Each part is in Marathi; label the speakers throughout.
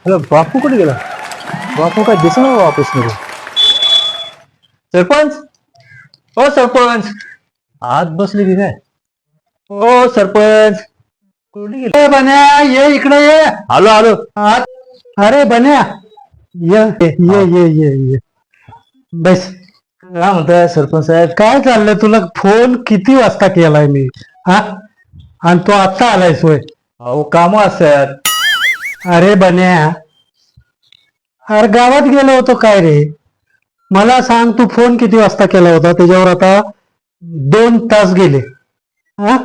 Speaker 1: अरे बापू कुठे गेला? बापू काय दिसणार ऑफिस मध्ये. सरपंच, हो सरपंच, आत बसले की काय? हो सरपंच, कुठे गेले?
Speaker 2: ए बन्या, ये इकडे ये.
Speaker 1: आलो आलो.
Speaker 2: आत. अरे बन्या, ये ये
Speaker 1: हा.
Speaker 2: ये ये ये ये. बस.
Speaker 1: काय म्हणताय सरपंच साहेब?
Speaker 2: काय चाललंय तुला? फोन किती वाजता केलाय मी? हा, आणि तो आता आलाय सोय.
Speaker 1: अहो काम असतात.
Speaker 2: अरे बन्या, अरे गावात गेलो होतो काय रे? मला सांग, तू फोन किती वाजता केला होता? त्याच्यावर आता 2 तास गेले. हा,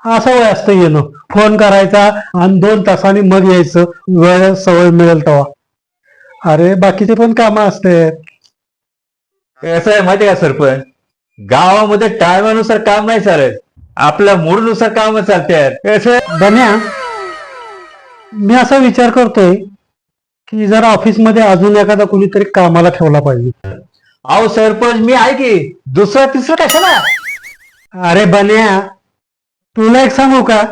Speaker 2: असं वय असतं येणं, फोन करायचा आणि 2 तासांनी मग यायचं, वेळ सवय मिळेल तेव्हा. अरे बाकीचे पण कामं असतात.
Speaker 1: कसं आहे माहिती का सरपंच, गावामध्ये टायमानुसार काम नाही चालत, आपल्या मूडनुसार काम चालतात. कसं आहे?
Speaker 2: बन्या, मी असा विचार करतोय की जरा ऑफिसमध्ये अजून एखादा कुणीतरी कामाला ठेवला पाहिजे.
Speaker 1: अहो सरपंच मी आहे की, दुसरा तिसरा कशाला?
Speaker 2: अरे बन्या, तुला एक सांगू का?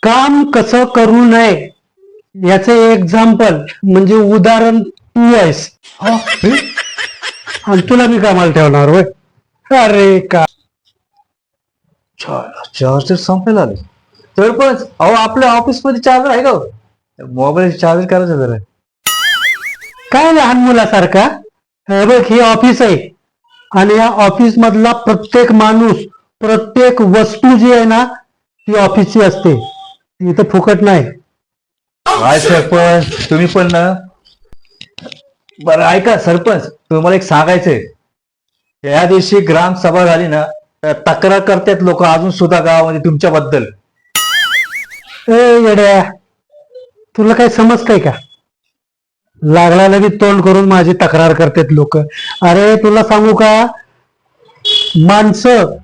Speaker 2: काम कसं करू नये याचे एक्झाम्पल म्हणजे उदाहरण तू आहेस.
Speaker 1: हा, हे?
Speaker 2: आणि तुला मी कामाला ठेवणार होय? अरे का
Speaker 1: चार्जर संपायला आले. सरपंच, अहो आपल्या ऑफिस मध्ये चार्जर आहे का हो? मोबाईल चार्ज करायचं जरा.
Speaker 2: काय लहान मुलासारखा? हे बघ, ही ऑफिस आहे आणि या ऑफिस मधला प्रत्येक माणूस, प्रत्येक वस्तू जी आहे ना, ती ऑफिसची असते. ती इथं फुकट नाही.
Speaker 1: काय सरपंच तुम्ही पण ना. बरं ऐका सरपंच, तुम्हाला एक सांगायचंय. त्या दिवशी ग्रामसभा झाली ना, तर तक्रार करतात लोक अजून सुद्धा गावामध्ये तुमच्याबद्दल.
Speaker 2: ए येड्या, तुला काही समजतंय का? लागला लगेच तोंड करून माझी तक्रार करतात लोक. अरे तुला सांगू का, माणसं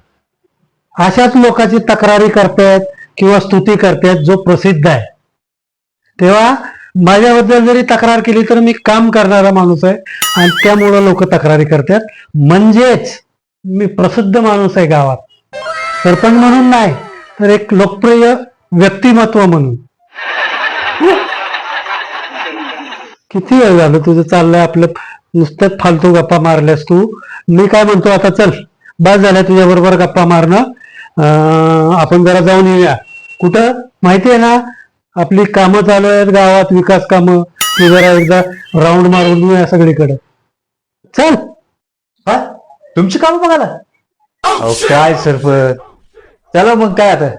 Speaker 2: अशाच लोकांची तक्रारी करतात किंवा स्तुती करतात जो प्रसिद्ध आहे. तेव्हा माझ्याबद्दल जरी तक्रार केली तर मी काम करणारा माणूस आहे आणि त्यामुळं लोक तक्रारी करतात. म्हणजेच मी प्रसिद्ध माणूस आहे गावात, सरपंच म्हणून नाही तर एक लोकप्रिय व्यक्तिमत्व म्हणून. किती वेळ झालं तुझं चाललंय आपलं, नुसत्याच फालतू गप्पा मारल्यास तू. मी काय म्हणतो, आता चल, बस झाल्या तुझ्या बरोबर गप्पा मारणं. आपण जरा जाऊन येऊया. कुठं माहिती आहे ना, आपली कामं चालू आहेत गावात, विकास कामं. ती जरा एकदा राऊंड मारून येऊया सगळीकडे. चल.
Speaker 1: हा, तुमची काम बघायला? अहो काय सरपंच, चला मग काय आता.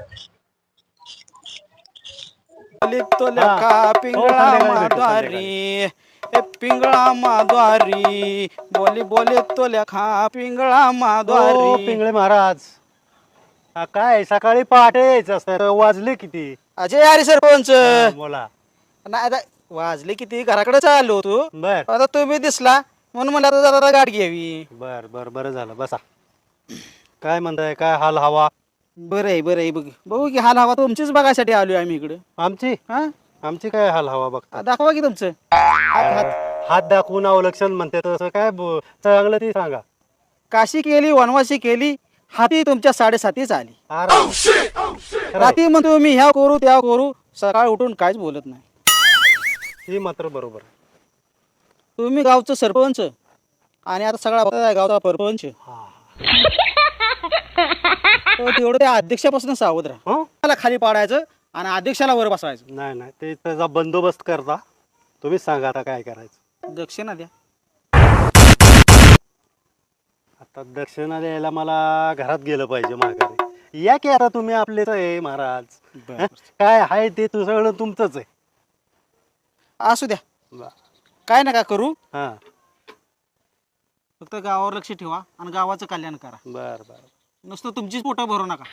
Speaker 3: लिखतो लेखा पिंगळा माद्वारी, ए पिंगळा माद्वारी, बोली बोली तो लेखा पिंगळा
Speaker 4: ओ
Speaker 3: माद्वारी.
Speaker 4: पिंगळे महाराज, काय सकाळी पहाटे यायचं असतं, वाजले किती?
Speaker 3: अजय अरे सरपंच,
Speaker 4: बोला.
Speaker 3: नाही आता वाजले किती, घराकडे चाललो तू.
Speaker 4: बर
Speaker 3: आता तुम्ही दिसला म्हणून म्हणलं आता जरा गाठ घ्यावी.
Speaker 4: बर बर बरं झालं, बसा. काय म्हणताय, काय हाल हवा?
Speaker 3: बरं आहे बरं आहे, बघ बघू की हाल हवा तुमचीच बघायसाठी आलोय आम्ही इकडं.
Speaker 4: आमची
Speaker 3: हा,
Speaker 4: आमची काय हाल हवा बघता?
Speaker 3: दाखवा की तुमचं हात हात.
Speaker 4: हात दाखवून अवलक्षण म्हणते तसं काय चांगलं ती सांगा.
Speaker 3: काशी केली वनवासी केली, हाती तुमच्या 7:30 आली.
Speaker 4: अरे,
Speaker 3: रात्री म्हणतो मी ह्या करू त्या करू, सकाळ उठून काहीच बोलत नाही.
Speaker 4: ही मात्र बरोबर.
Speaker 3: तुम्ही गावचं सरपंच आणि आता सगळा गावचा परपंच. तर तेवढं त्या अध्यक्षापासून सावध राहा.
Speaker 4: हं?
Speaker 3: त्याला खाली पाडायचं आणि अध्यक्षाला वर बसवायचं.
Speaker 4: नाही नाही, ते त्याचा बंदोबस्त करता. तुम्हीच सांगा आता काय करायचं.
Speaker 3: दक्षिणा द्या.
Speaker 4: आता दक्षिणा द्यायला मला घरात गेलं पाहिजे माघारी. या की आता तुम्ही आपलेच आहे महाराज. हं? काय आहे ते सगळं तुमचंच आहे.
Speaker 3: असू द्या, काय नका करू,
Speaker 4: हा,
Speaker 3: फक्त गावावर लक्ष ठेवा आणि गावाचं कल्याण करा.
Speaker 4: बर बर.
Speaker 3: नुसतं तुमचीच पोटं भरू नका.